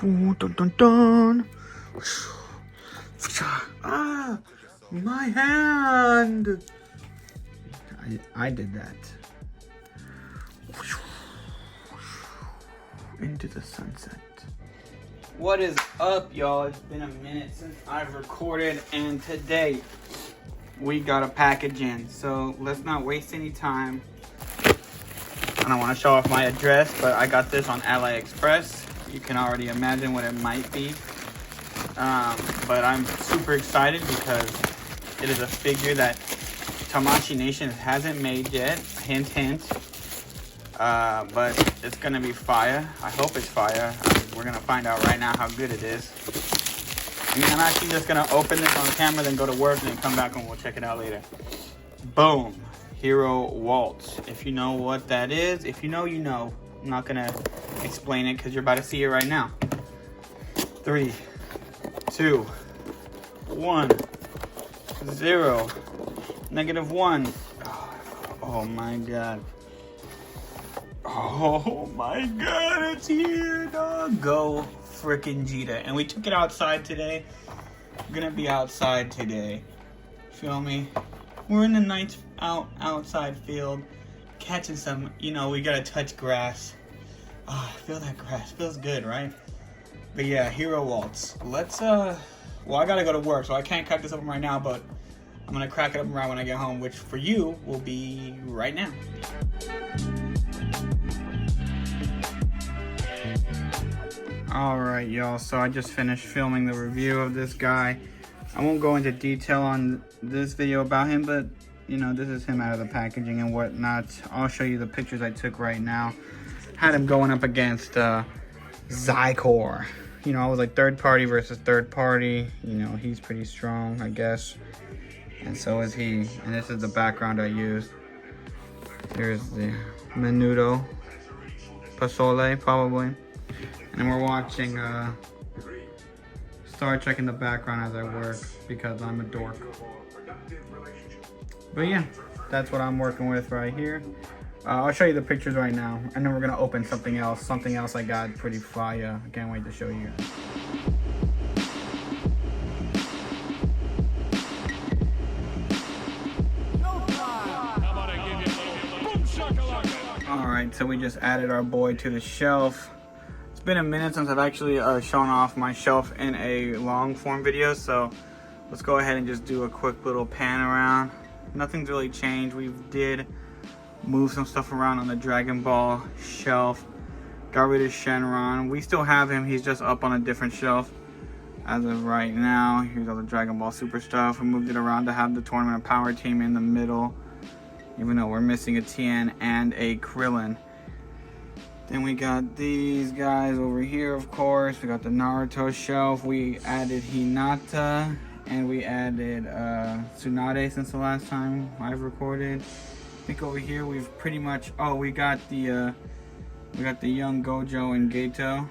Dun, dun, dun. Ah, my hand. I did that. Into the sunset. What is up, y'all? It's been a minute since I've recorded, and today we got a package in. So let's not waste any time. I don't want to show off my address, but I got this on AliExpress. You can already imagine what it might be. But I'm super excited because it is a figure that Tamashii Nation hasn't made yet. Hint, hint. But it's gonna be fire. I hope it's fire. We're gonna find out right now how good it is. And I'm actually just gonna open this on camera, then go to work, and then come back and we'll check it out later. Boom. Hero Waltz. If you know what that is, if you know, you know. I'm not gonna explain it because you're about to see it right now. 3, 2, 1, 0, -1. Oh my god. Oh my god, it's here, dog. Go freaking Jita. And we took it outside today. We're gonna be outside today. Feel me? We're in the nice outside field, catching some, we gotta touch grass. Oh, I feel that grass. Feels good, right? But yeah, Hero Waltz. Let's, well, I gotta go to work, so I can't crack this open right now, but I'm gonna crack it open right when I get home, which for you will be right now. Alright, y'all, so I just finished filming the review of this guy. I won't go into detail on this video about him, but, this is him out of the packaging and whatnot. I'll show you the pictures I took right now. Had him going up against Zykor. I was like third party versus third party. He's pretty strong, I guess. And so is he. And this is the background I used. There's the Menudo Pasole, probably. And then we're watching Star Trek in the background as I work because I'm a dork. But yeah, that's what I'm working with right here. I'll show you the pictures right now, and then we're gonna open something else I got pretty fire. I can't wait to show you guys. Alright, so we just added our boy to the shelf. It's been a minute since I've actually shown off my shelf in a long form video, so let's go ahead and just do a quick little pan around. Nothing's really changed. We did move some stuff around on the Dragon Ball shelf. Got rid of Shenron. We still have him. He's just up on a different shelf as of right now. Here's all the Dragon Ball Super stuff. We moved it around to have the Tournament of Power team in the middle, even though we're missing a Tien and a Krillin. Then we got these guys over here, of course. We got the Naruto shelf. We added Hinata, and we added Tsunade since the last time I've recorded. I think over here we've pretty much, we got the young Gojo and Geto.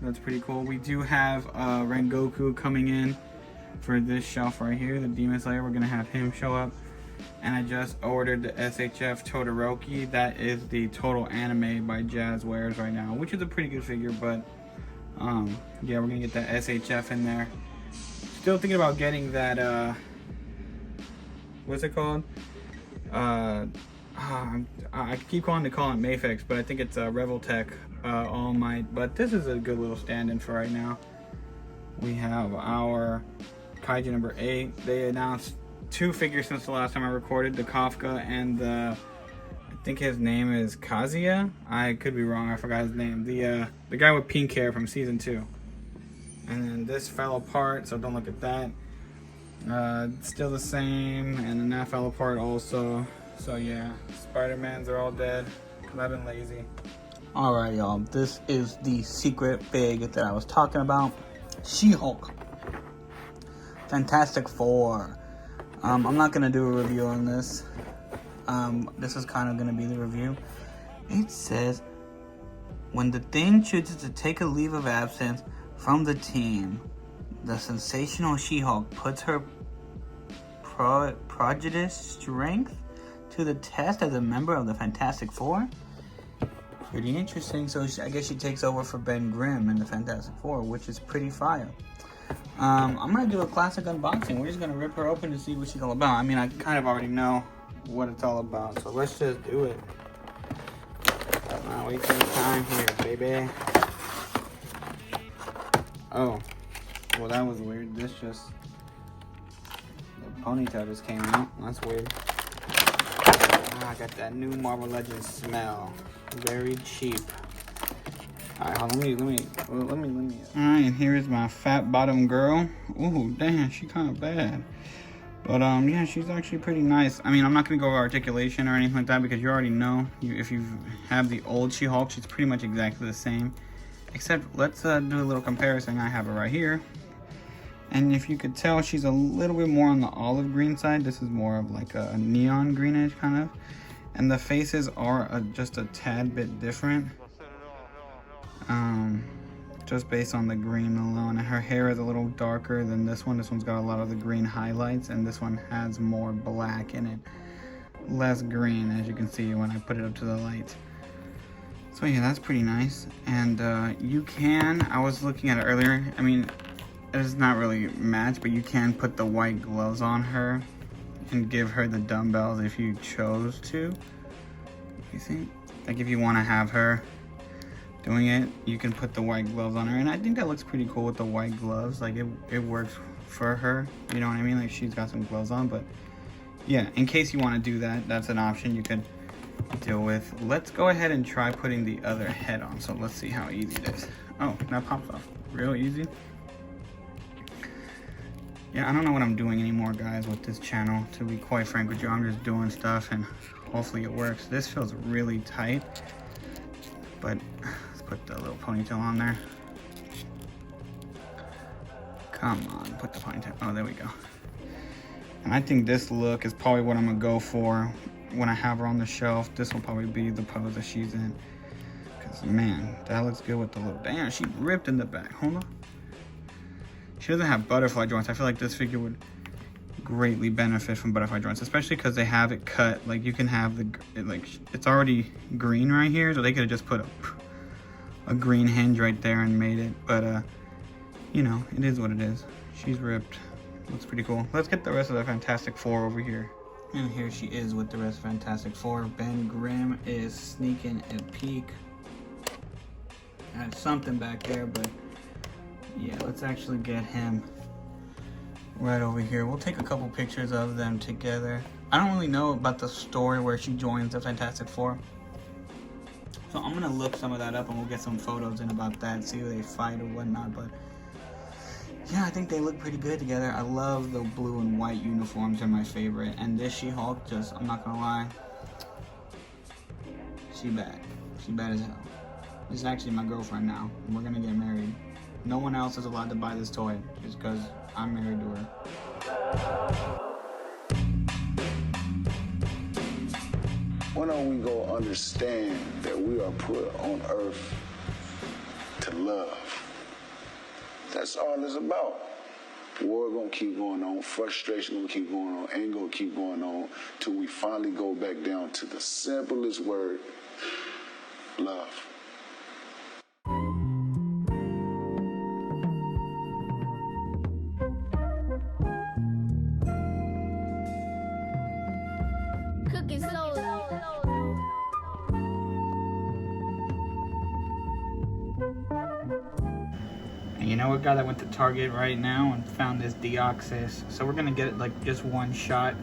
That's pretty cool. We do have Rengoku coming in for this shelf right here, the Demon Slayer. We're gonna have him show up. And I just ordered the SHF Todoroki. That is the Total Anime by Jazz Wares right now, which is a pretty good figure, but yeah, we're gonna get that SHF in there. Still thinking about getting that what's it called? I keep calling it Mafex, but I think it's Revoltech All Might. But this is a good little stand-in for right now. We have our Kaiju number 8. They announced 2 figures since the last time I recorded, the Kafka and I think his name is Kazuya. I could be wrong, I forgot his name. The guy with pink hair from season 2. And then this fell apart, so don't look at that. Still the same, and then that fell apart also. So yeah, Spider-Mans are all dead because I've been lazy. Alright, y'all, this is the secret big that I was talking about. She-Hulk. Fantastic Four. I'm not going to do a review on this. This is kind of going to be the review. It says, when the Thing chooses to take a leave of absence from the team, the sensational She-Hulk puts her prodigious strength to the test as a member of the Fantastic Four. Pretty interesting. So I guess she takes over for Ben Grimm in the Fantastic Four, which is pretty fire. I'm gonna do a classic unboxing. We're just gonna rip her open to see what she's all about. I mean, I kind of already know what it's all about, so let's just do it. Not wasting time here, baby. Oh, well, that was weird. The ponytail just came out. That's weird. I got that new Marvel Legends smell. Very cheap. Alright, hold on, let me. Alright, and here is my fat bottom girl. Ooh, damn, she kind of bad. But, yeah, she's actually pretty nice. I mean, I'm not going to go over articulation or anything like that because you already know. If you have the old She-Hulk, she's pretty much exactly the same. Except, let's do a little comparison. I have her right here. And if you could tell, she's a little bit more on the olive green side. This is more of like a neon greenish kind of. And the faces are just a tad bit different. Just based on the green alone. And her hair is a little darker than this one. This one's got a lot of the green highlights, and this one has more black in it. Less green, as you can see when I put it up to the light. So yeah, that's pretty nice. And you can, I was looking at it earlier, I mean, it's not really matched, but you can put the white gloves on her and give her the dumbbells if you chose to. You think? Like if you want to have her doing it, you can put the white gloves on her, and I think that looks pretty cool with the white gloves. Like it works for her, you know what I mean? Like she's got some gloves on, but yeah, in case you want to do that, that's an option you could deal with. Let's go ahead and try putting the other head on. So let's see how easy it is. Oh, that pops off real easy. Yeah, I don't know what I'm doing anymore, guys, with this channel. To be quite frank with you, I'm just doing stuff and hopefully it works. This feels really tight, but let's put the little ponytail on there. Come on, put the ponytail. Oh, there we go. And I think this look is probably what I'm gonna go for when I have her on the shelf. This will probably be the pose that she's in. Cause man, that looks good with the little, damn, she ripped in the back. Hold on. She doesn't have butterfly joints. I feel like this figure would greatly benefit from butterfly joints, especially because they have it cut. Like you can have it's already green right here, so they could have just put a green hinge right there and made it. But you know, it is what it is. She's ripped. Looks pretty cool. Let's get the rest of the Fantastic Four over here. And here she is with the rest of Fantastic Four. Ben Grimm is sneaking a peek at something back there, but yeah, let's actually get him right over here. We'll take a couple pictures of them together. I don't really know about the story where she joins the Fantastic Four, so I'm gonna look some of that up and we'll get some photos in about that, see who they fight or whatnot. But yeah, I think they look pretty good together. I love the blue and white uniforms, they're my favorite. And this She-Hulk, just, I'm not gonna lie, she bad. She bad as hell. This is actually my girlfriend now, and we're gonna get married. No one else is allowed to buy this toy just because I'm married to her. When don't we go understand that we are put on earth to love? That's all it's about. War gonna keep going on, frustration gonna keep going on, anger gonna keep going on, till we finally go back down to the simplest word, love. You know, a guy that went to Target right now and found this Deoxys, so we're gonna get it like just one shot.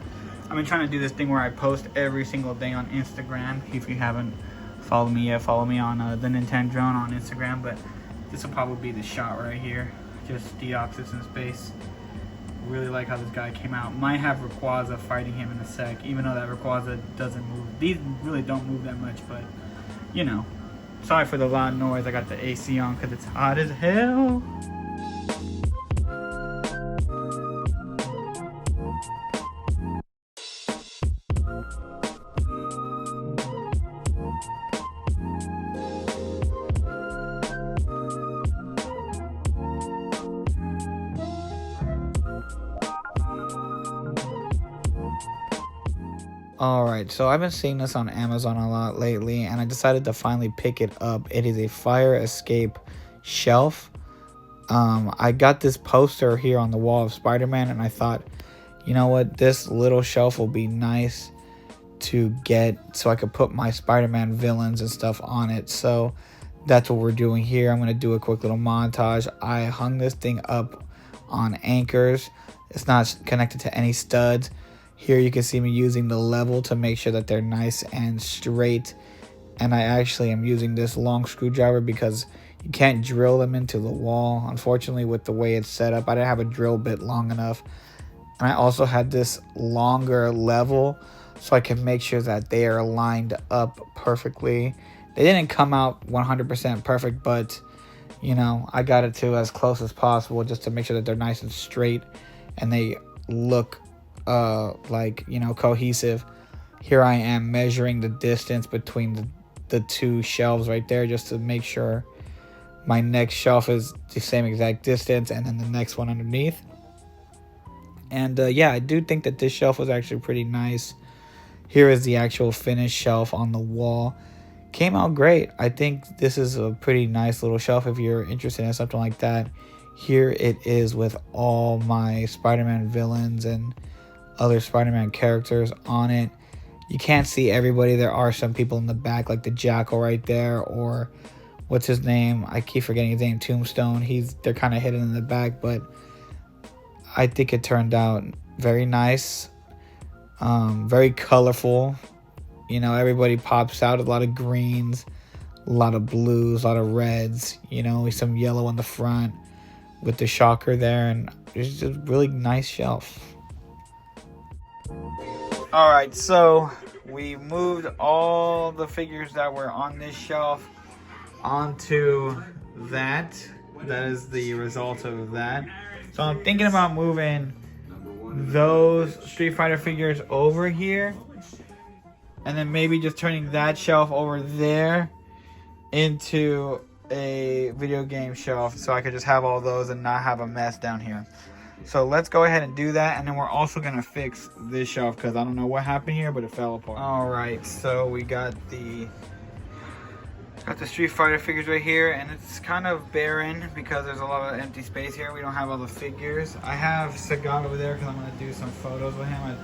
I've been trying to do this thing where I post every single day on Instagram. If you haven't followed me yet, follow me on the Nintendo Drone on Instagram. But this will probably be the shot right here, just Deoxys in space. Really like how this guy came out. Might have Rayquaza fighting him in a sec, even though that Rayquaza doesn't move. These really don't move that much, but you know. Sorry for the loud noise. I got the AC on because it's hot as hell. Alright, so I've been seeing this on Amazon a lot lately, and I decided to finally pick it up. It is a fire escape shelf. I got this poster here on the wall of Spider-Man, and I thought, you know what, this little shelf will be nice to get so I could put my Spider-Man villains and stuff on it. So that's what we're doing here. I'm going to do a quick little montage. I hung this thing up on anchors. It's not connected to any studs. Here you can see me using the level to make sure that they're nice and straight. And I actually am using this long screwdriver because you can't drill them into the wall. Unfortunately, with the way it's set up, I didn't have a drill bit long enough. And I also had this longer level so I can make sure that they are lined up perfectly. They didn't come out 100% perfect, but you know, I got it to as close as possible just to make sure that they're nice and straight and they look like, you know, cohesive. Here I am measuring the distance between the two shelves right there just to make sure my next shelf is the same exact distance, and then the next one underneath. And yeah, I do think that this shelf was actually pretty nice. Here is the actual finished shelf on the wall. Came out great. I think this is a pretty nice little shelf if you're interested in something like that. Here it is with all my Spider-Man villains and other Spider-Man characters on it. You can't see everybody. There are some people in the back, like the Jackal right there, or what's his name? I keep forgetting his name. Tombstone. They're kind of hidden in the back, but I think it turned out very nice, very colorful. You know, everybody pops out. A lot of greens, a lot of blues, a lot of reds. You know, some yellow on the front with the shocker there, and it's just a really nice shelf. Alright, so we moved all the figures that were on this shelf onto that. That is the result of that. So I'm thinking about moving those Street Fighter figures over here, and then maybe just turning that shelf over there into a video game shelf so I could just have all those and not have a mess down here. So let's go ahead and do that, and then we're also going to fix this shelf because I don't know what happened here, but it fell apart. Alright, so we got the Street Fighter figures right here, and it's kind of barren because there's a lot of empty space here. We don't have all the figures. I have Sagat over there because I'm going to do some photos with him.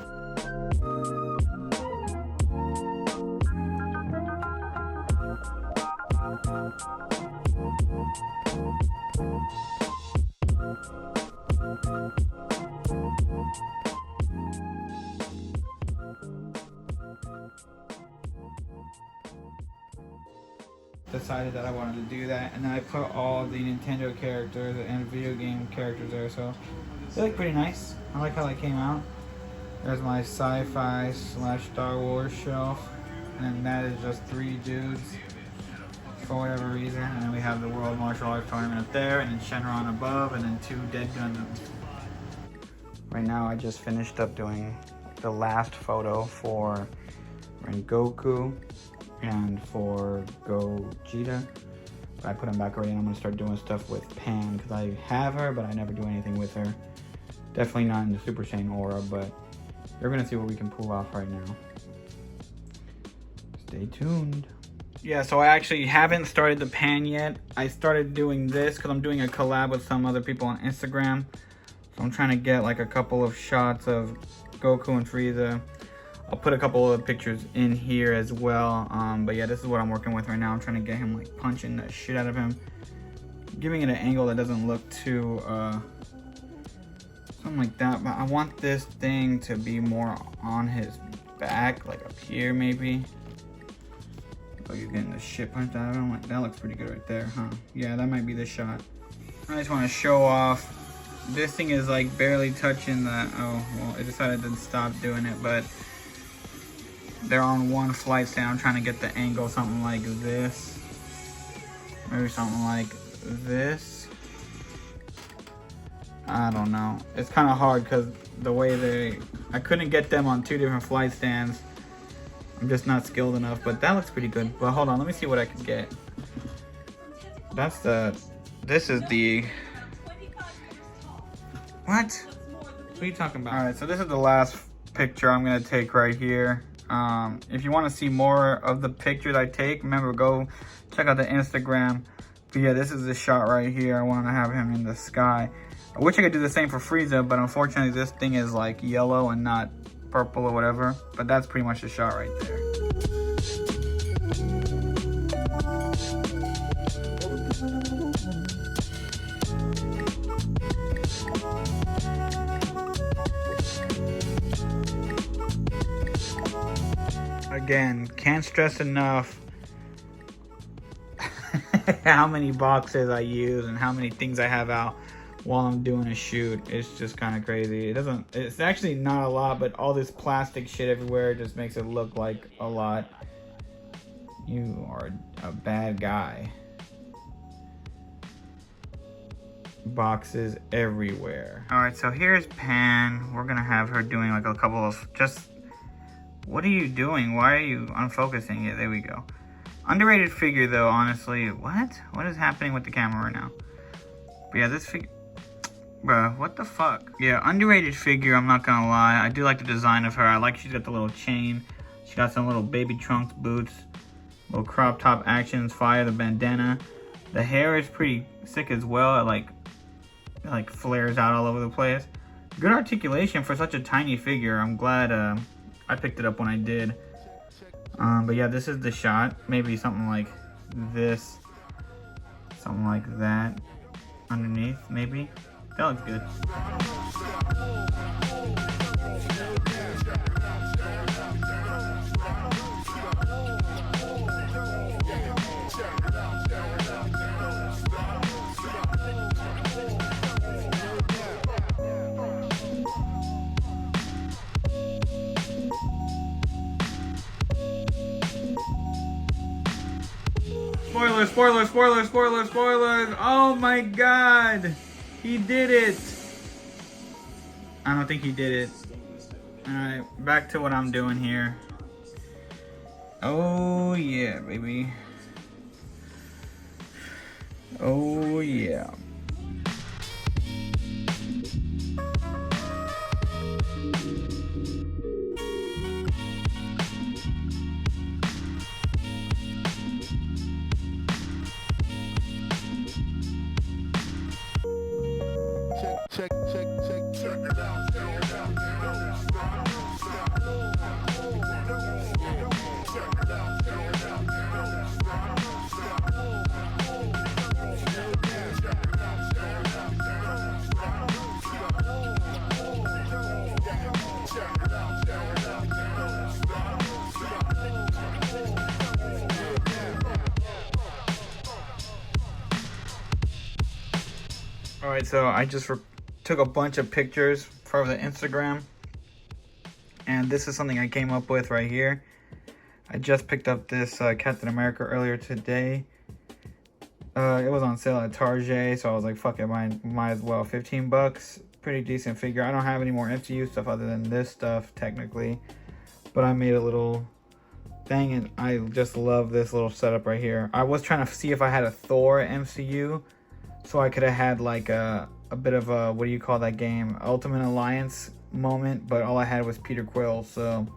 Decided that I wanted to do that, and then I put all the Nintendo characters and video game characters there, so they look pretty nice. I like how they came out. There's my sci-fi / Star Wars shelf, and that is just 3 dudes for whatever reason. And then we have the World Martial Arts Tournament up there, and then Shenron above, and then 2 dead Gundams. Right now I just finished up doing the last photo for Rengoku and for Gogeta. But I put them back already, and I'm gonna start doing stuff with Pan because I have her, but I never do anything with her. Definitely not in the Super Saiyan aura, but you're gonna see what we can pull off right now. Stay tuned. Yeah, so I actually haven't started the Pan yet. I started doing this because I'm doing a collab with some other people on Instagram. So I'm trying to get like a couple of shots of Goku and Frieza. I'll put a couple of pictures in here as well. But yeah, this is what I'm working with right now. I'm trying to get him like punching the shit out of him. Giving it an angle that doesn't look too, something like that. But I want this thing to be more on his back, like up here maybe. Oh, you're getting the shit punched out of him? Like, that looks pretty good right there, huh? Yeah, that might be the shot. I just want to show off. This thing is like barely touching the, oh, well, it decided to stop doing it, but they're on one flight stand. I'm trying to get the angle, something like this. Maybe something like this. I don't know. It's kind of hard because the way I couldn't get them on 2 different flight stands. I'm just not skilled enough, but that looks pretty good. But hold on, let me see what I can get. This is the, what are you talking about? All right, so this is the last picture I'm gonna take right here. If you want to see more of the pictures I take, remember, go check out the Instagram. But yeah, this is the shot right here. I want to have him in the sky. I wish I could do the same for Frieza, but unfortunately this thing is like yellow and not purple or whatever. But that's pretty much the shot right there. Again, can't stress enough how many boxes I use and how many things I have out while I'm doing a shoot. It's just kind of crazy. It's actually not a lot, but all this plastic shit everywhere just makes it look like a lot. You are a bad guy. Boxes everywhere. All right, so here's Pan. We're gonna have her doing like a couple of just, what are you doing? Why are you unfocusing it? There we go. Underrated figure though, honestly. What is happening with the camera right now? But yeah, this figure, bruh, what the fuck? Yeah, underrated figure, I'm not gonna lie. I do like the design of her. I like she's got the little chain. She got some little baby trunks boots. Little crop top actions, fire, the bandana. The hair is pretty sick as well. It like flares out all over the place. Good articulation for such a tiny figure. I'm glad I picked it up when I did. But yeah, this is the shot. Maybe something like this. Something like that. Underneath, maybe. That looks good. Spoilers. Oh my god. He did it. I don't think he did it. Alright, back to what I'm doing here. Oh yeah, baby. Oh yeah. Check it out. Alright, so I just took a bunch of pictures for the Instagram. And this is something I came up with right here. I just picked up this Captain America earlier today. It was on sale at Target, so I was like, fuck it, might as well. 15 bucks, pretty decent figure. I don't have any more MCU stuff other than this stuff, technically. But I made a little thing, and I just love this little setup right here. I was trying to see if I had a Thor MCU, so I could have had like a bit of a, what do you call that game? Ultimate Alliance moment, but all I had was Peter Quill, so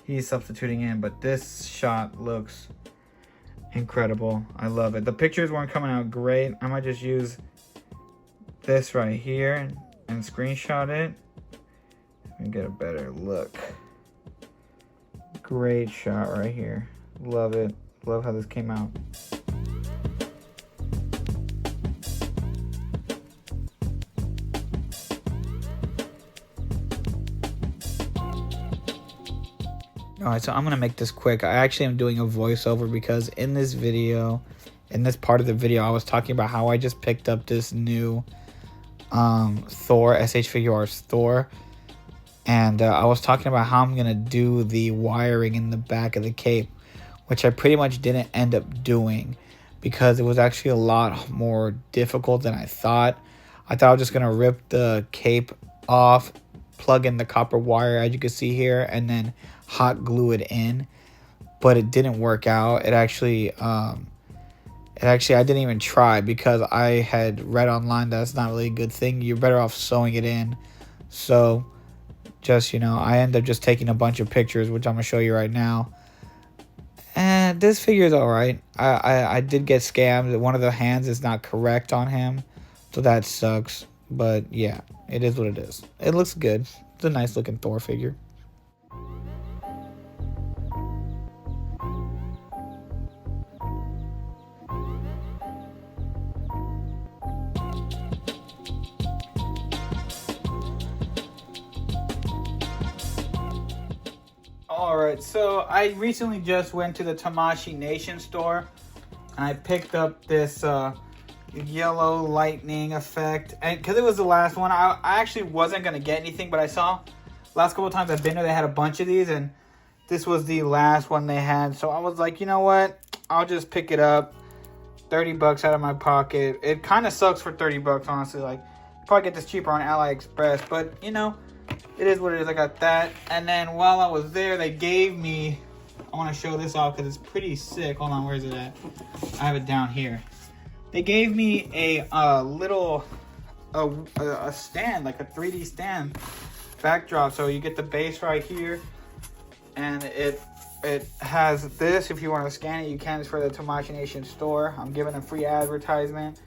he's substituting in. But this shot looks incredible. I love it. The pictures weren't coming out great. I might just use this right here and screenshot it and get a better look. Great shot right here. Love it. Love how this came out. Alright, so I'm going to make this quick. I actually am doing a voiceover because in this video, in this part of the video, I was talking about how I just picked up this new Thor, SH Figure Arts Thor. And I was talking about how I'm going to do the wiring in the back of the cape, which I pretty much didn't end up doing because it was actually a lot more difficult than I thought. I thought I was just going to rip the cape off, plug in the copper wire, as you can see here, and then hot glue it in, but it didn't work out. It actually I didn't even try because I had read online that's not really a good thing. You're better off sewing it in. So just, you know, I end up just taking a bunch of pictures, which I'm gonna show you right now. And this figure is alright. I did get scammed. One of the hands is not correct on him, so that sucks. But yeah, it is what it is. It looks good. It's a nice looking Thor figure. Alright, so I recently just went to the Tamashii Nation store and I picked up this yellow lightning effect, and because it was the last one, I actually wasn't going to get anything, but I saw last couple of times I've been there, they had a bunch of these, and this was the last one they had, so I was like, you know what, I'll just pick it up. 30 bucks out of my pocket. It kind of sucks for 30 bucks, honestly. Like, you probably get this cheaper on AliExpress, but you know, it is what it is. I got that. And then while I was there, they gave me, I want to show this off because it's pretty sick. Hold on, where is it at? I have it down here. They gave me a little a stand, like a 3D stand backdrop. So you get the base right here, and it has this. If you want to scan it, you can. It's for the Tamashii Nation store. I'm giving a free advertisement,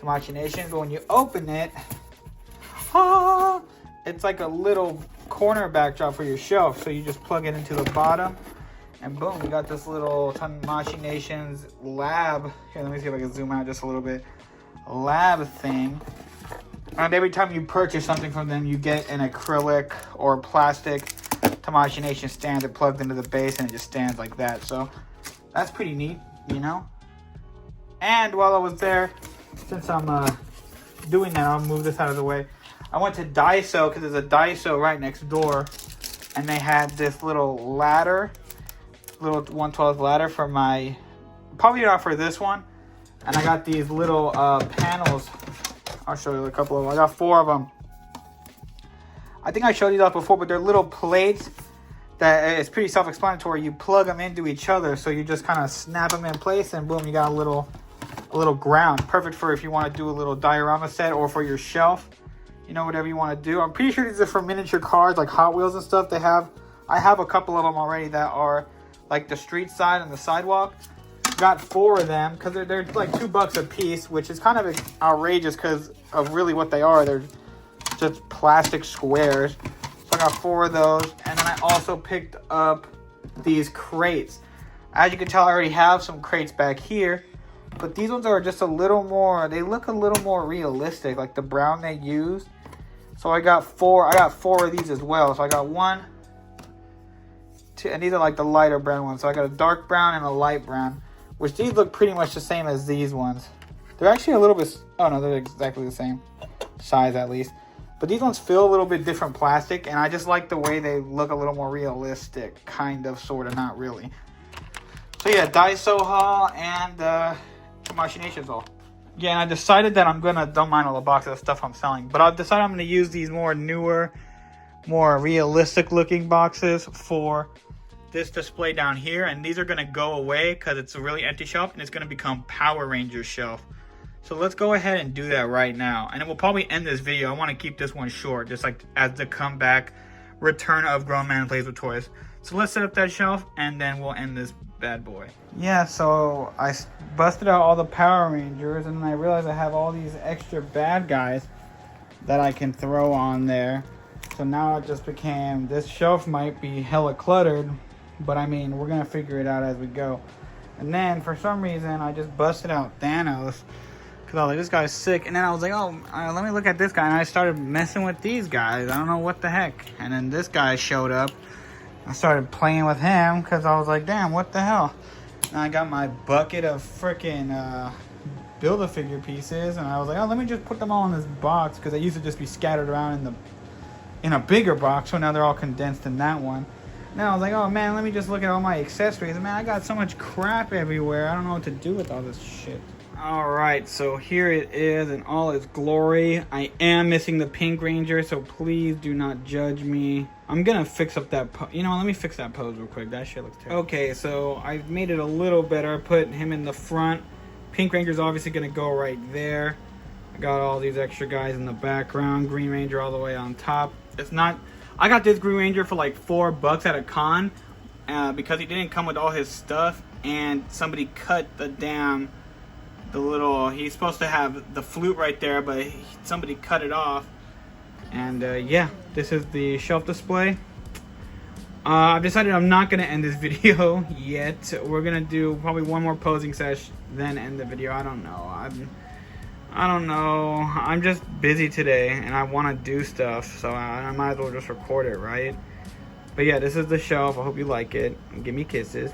Tamashii Nation. But when you open it, it's like a little corner backdrop for your shelf. So you just plug it into the bottom, and boom, you got this little Tamashii Nation's lab. Here, let me see if I can zoom out just a little bit. Lab thing. And every time you purchase something from them, you get an acrylic or plastic Tamashii Nation stand that plugs into the base, and it just stands like that. So that's pretty neat, you know. And while I was there, since I'm doing that, I'll move this out of the way. I went to Daiso because there's a Daiso right next door, and they had this little ladder, little 1/12 ladder for my, probably not for this one. And I got these little panels. I'll show you a couple of them. I got 4 of them. I think I showed you that before, but they're little plates that it's pretty self-explanatory. You plug them into each other, so you just kind of snap them in place, and boom, you got a little ground. Perfect for if you want to do a little diorama set or for your shelf. You know, whatever you want to do. I'm pretty sure these are for miniature cars, like Hot Wheels and stuff. I have a couple of them already that are like the street side and the sidewalk. Got 4 of them because they're like $2 a piece, which is kind of outrageous because of really what they are. They're just plastic squares. So I got 4 of those, and then I also picked up these crates. As you can tell, I already have some crates back here, but these ones are just a little more, they look a little more realistic, like the brown they used. So I got 4 of these as well. So I got 1, 2, and these are like the lighter brown ones. So I got a dark brown and a light brown, which these look pretty much the same as these ones. They're actually a little bit, oh no, they're exactly the same size at least. But these ones feel a little bit different plastic, and I just like the way they look a little more realistic, kind of, sort of, not really. So yeah, Daiso haul and Tamashii Nation's haul. Yeah, and I decided that I'm gonna, don't mind all the boxes of stuff I'm selling, but I've decided I'm gonna use these more newer, more realistic looking boxes for this display down here, and these are gonna go away because it's a really empty shelf, and it's gonna become Power Rangers shelf. So let's go ahead and do that right now. And then we'll probably end this video. I want to keep this one short, just like as the comeback return of Grown Man Plays with Toys. So let's set up that shelf, and then we'll end this bad boy. Yeah, so I busted out all the Power Rangers, and then I realized I have all these extra bad guys that I can throw on there. So now it just became, this shelf might be hella cluttered, but I mean, we're going to figure it out as we go. And then for some reason, I just busted out Thanos. Because I was like, this guy's sick. And then I was like, oh, let me look at this guy. And I started messing with these guys. I don't know what the heck. And then this guy showed up. I started playing with him because I was like, damn, what the hell? And I got my bucket of freaking Build-A-Figure pieces. And I was like, oh, let me just put them all in this box. Because they used to just be scattered around in a bigger box. So now they're all condensed in that one. Now I was like, oh, man, let me just look at all my accessories. Man, I got so much crap everywhere. I don't know what to do with all this shit. Alright, so here it is in all its glory. I am missing the Pink Ranger, so please do not judge me. I'm gonna fix up that you know, let me fix that pose real quick. That shit looks terrible. Okay, so I made it a little better. I put him in the front. Pink Ranger's obviously gonna go right there. I got all these extra guys in the background. Green Ranger all the way on top. It's not, I got this Green Ranger for like $4 at a con because he didn't come with all his stuff, and somebody cut he's supposed to have the flute right there, but somebody cut it off. And yeah, this is the shelf display. I've decided I'm not going to end this video yet. We're going to do probably one more posing sesh, then end the video. I don't know. I don't know. I'm just busy today, and I want to do stuff, so I might as well just record it, right? But yeah, this is the shelf. I hope you like it. Give me kisses.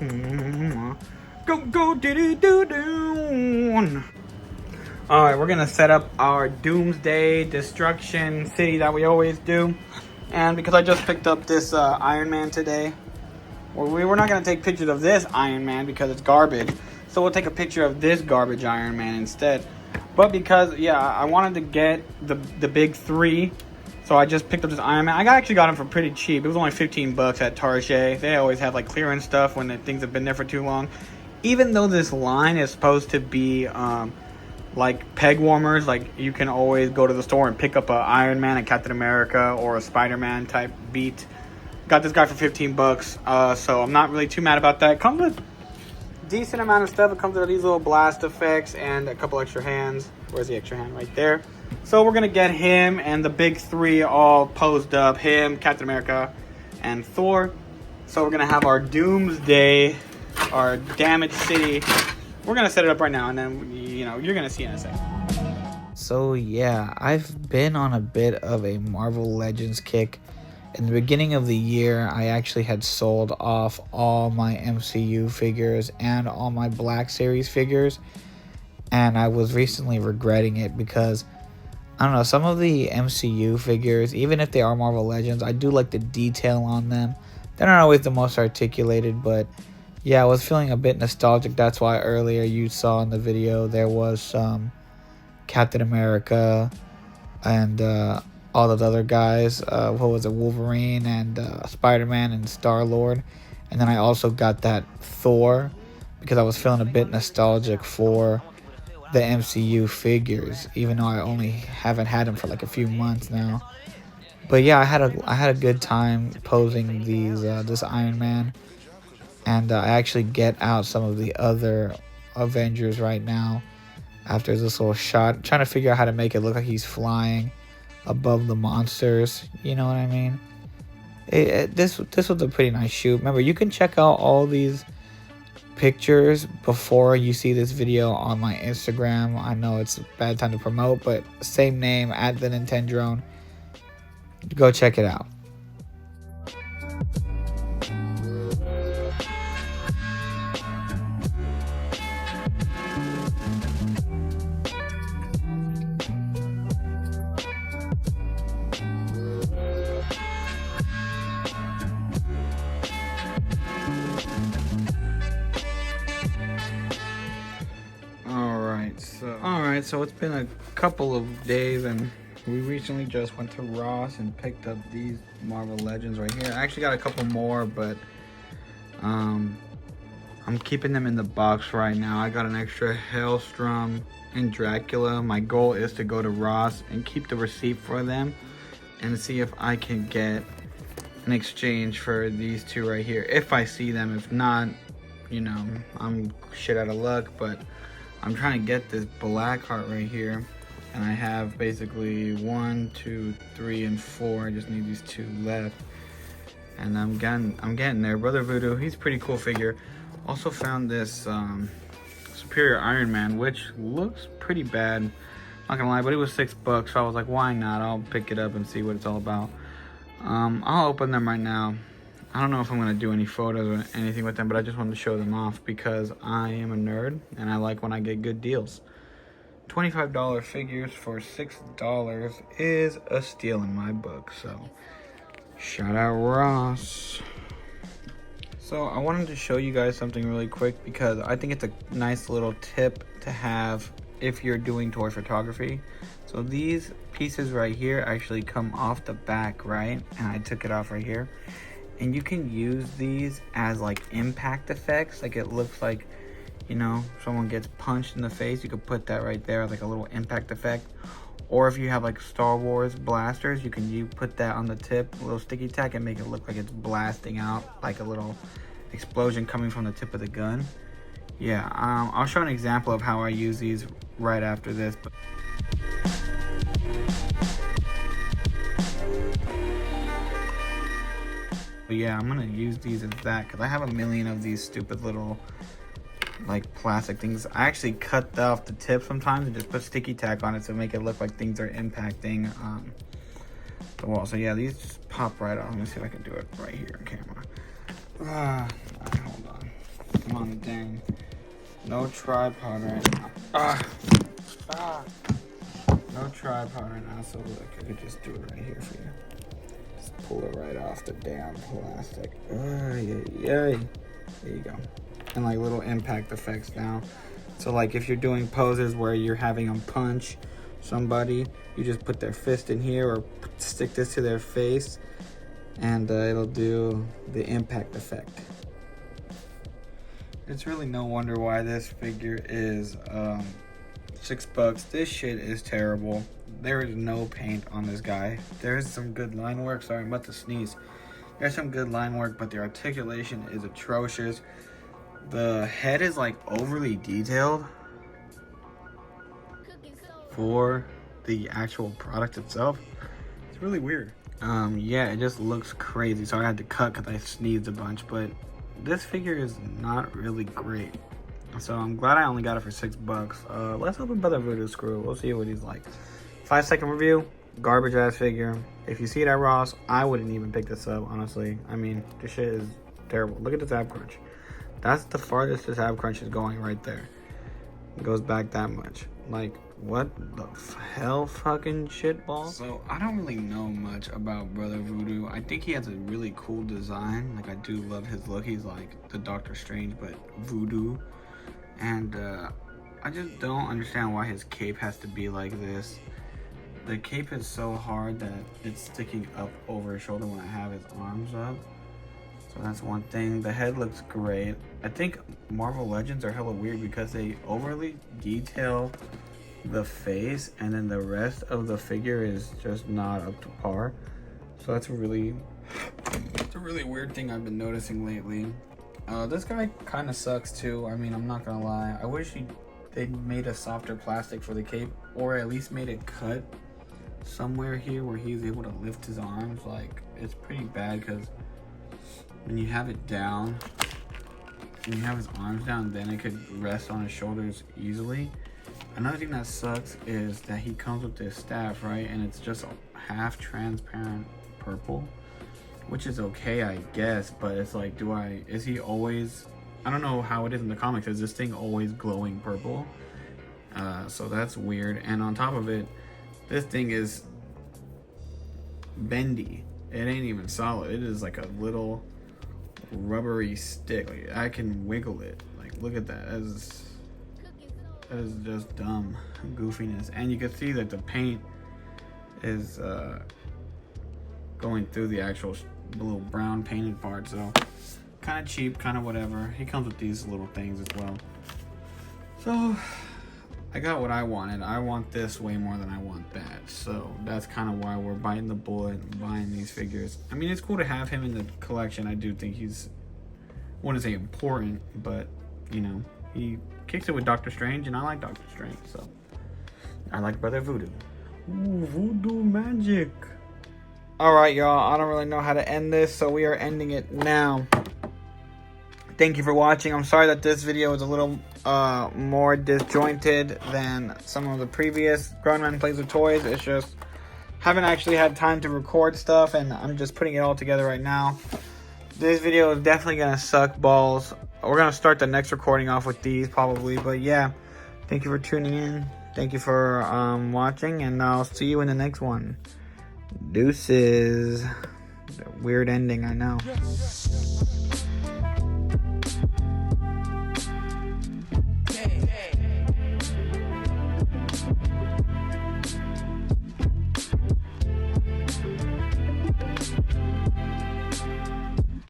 Go diddy doo doo. All right, we're gonna set up our doomsday destruction city that we always do. And because I just picked up this Iron Man today, we were not gonna take pictures of this Iron Man because it's garbage. So we'll take a picture of this garbage Iron Man instead. But because, yeah, I wanted to get the big three, so I just picked up this Iron Man. I actually got him for pretty cheap. It was only $15 at Target. They always have like clearance stuff when things have been there for too long. Even though this line is supposed to be like peg warmers, like you can always go to the store and pick up a Iron Man, a Captain America, or a Spider-Man type beat. Got this guy for $15, so I'm not really too mad about that. It comes with a decent amount of stuff. It comes with these little blast effects and a couple extra hands. Where's the extra hand? Right there. So we're gonna get him and the big three all posed up. Him, Captain America, and Thor. So we're gonna have our doomsday, our damaged city. We're gonna set it up right now, and then you're gonna see in a second. So yeah, I've been on a bit of a Marvel Legends kick. In the beginning of the year, I actually had sold off all my MCU figures and all my Black Series figures, and I was recently regretting it because I don't know, some of the MCU figures, even if they are Marvel Legends, I do like the detail on them. They're not always the most articulated, but yeah, I was feeling a bit nostalgic. That's why earlier you saw in the video there was some Captain America and all those other guys. What was it? Wolverine and Spider-Man and Star-Lord. And then I also got that Thor because I was feeling a bit nostalgic for the MCU figures, even though I only haven't had them for like a few months now. But yeah, I had a good time posing this Iron Man. And I actually get out some of the other Avengers right now after this little shot. Trying to figure out how to make it look like he's flying above the monsters. You know what I mean? This was a pretty nice shoot. Remember, you can check out all these pictures before you see this video on my Instagram. I know it's a bad time to promote, but same name, @TheNintendrone. Go check it out. Alright, so it's been a couple of days, and we recently just went to Ross and picked up these Marvel Legends right here. I actually got a couple more, but I'm keeping them in the box right now. I got an extra Hellstrom and Dracula. My goal is to go to Ross and keep the receipt for them and see if I can get an exchange for these two right here. If I see them, if not, I'm shit out of luck, but I'm trying to get this Blackheart right here, and I have basically 1, 2, 3, and 4. I just need these 2 left, and I'm getting there. Brother Voodoo, he's a pretty cool figure. Also found this Superior Iron Man, which looks pretty bad. Not gonna lie, but it was $6, so I was like, why not? I'll pick it up and see what it's all about. I'll open them right now. I don't know if I'm going to do any photos or anything with them, but I just wanted to show them off because I am a nerd and I like when I get good deals. $25 figures for $6 is a steal in my book, so shout out Ross. So I wanted to show you guys something really quick because I think it's a nice little tip to have if you're doing toy photography. So these pieces right here actually come off the back, right? And I took it off right here. And you can use these as like impact effects. Like it looks like, someone gets punched in the face. You could put that right there, like a little impact effect. Or if you have like Star Wars blasters, you put that on the tip, a little sticky tack, and make it look like it's blasting out, like a little explosion coming from the tip of the gun. Yeah, I'll show an example of how I use these right after this. But yeah, I'm gonna use these as that because I have a million of these stupid little like plastic things. I actually cut off the tip sometimes and just put sticky tack on it to make it look like things are impacting the wall. So yeah, these just pop right off. Let me see if I can do it right here on camera. Alright, hold on. Come on, dang. No tripod right now. No tripod right now, so look, I could just do it right here for you. Just pull it right off the damn plastic. There you go. And like little impact effects now. So like if you're doing poses where you're having them punch somebody, you just put their fist in here or stick this to their face and it'll do the impact effect. It's really no wonder why this figure is $6. This shit is terrible. There is no paint on this guy. There's some good line work. Sorry, I'm about to sneeze. There's some good line work, but the articulation is atrocious. The head is like overly detailed for the actual product itself. It's really weird. Yeah, it just looks crazy. So I had to cut because I sneezed a bunch, but this figure is not really great. So I'm glad I only got it for $6. Let's open Brother Voodoo Screw. We'll see what he's like. 5-second review. Garbage ass figure. If you see it at Ross, I wouldn't even pick this up, honestly. I mean, this shit is terrible. Look at this ab crunch. That's the farthest this ab crunch is going right there. It goes back that much. Like, what the hell fucking shitball? So, I don't really know much about Brother Voodoo. I think he has a really cool design. Like, I do love his look. He's like the Doctor Strange, but voodoo. And, I just don't understand why his cape has to be like this. The cape is so hard that it's sticking up over his shoulder when I have his arms up. So that's one thing. The head looks great. I think Marvel Legends are hella weird because they overly detail the face and then the rest of the figure is just not up to par. So that's a really weird thing I've been noticing lately. This guy kind of sucks too. I mean, I'm not gonna lie. I wish they made a softer plastic for the cape, or at least made it cut somewhere here where he's able to lift his arms. Like, it's pretty bad because when you have it down, when you have his arms down, then it could rest on his shoulders easily. Another thing that sucks is that he comes with this staff, right? And it's just half transparent purple, which is okay, I guess, but it's like, is he always, I don't know how it is in the comics, is this thing always glowing purple? So that's weird. And on top of it, this thing is bendy. It ain't even solid. It is like a little rubbery stick. Like, I can wiggle it. Like, look at that. That is just dumb goofiness. And you can see that the paint is going through the actual little brown painted part. So kind of cheap, kind of whatever. He comes with these little things as well. So I got what I wanted. I want this way more than I want that. So that's kind of why we're biting the bullet and buying these figures. I mean, it's cool to have him in the collection. I do think he's, I wouldn't say important, but, you know, he kicks it with Doctor Strange, and I like Doctor Strange, so I like Brother Voodoo. Ooh, voodoo magic. Alright, y'all, I don't really know how to end this, so we are ending it now. Thank you for watching. I'm sorry that this video was a little more disjointed than some of the previous Grown Man Plays with Toys. It's just haven't actually had time to record stuff, and I'm just putting it all together right now. This video is definitely gonna suck balls. We're gonna start the next recording off with these probably, but yeah, thank you for tuning in. Thank you for watching, and I'll see you in the next one. Deuces. Weird ending, I know.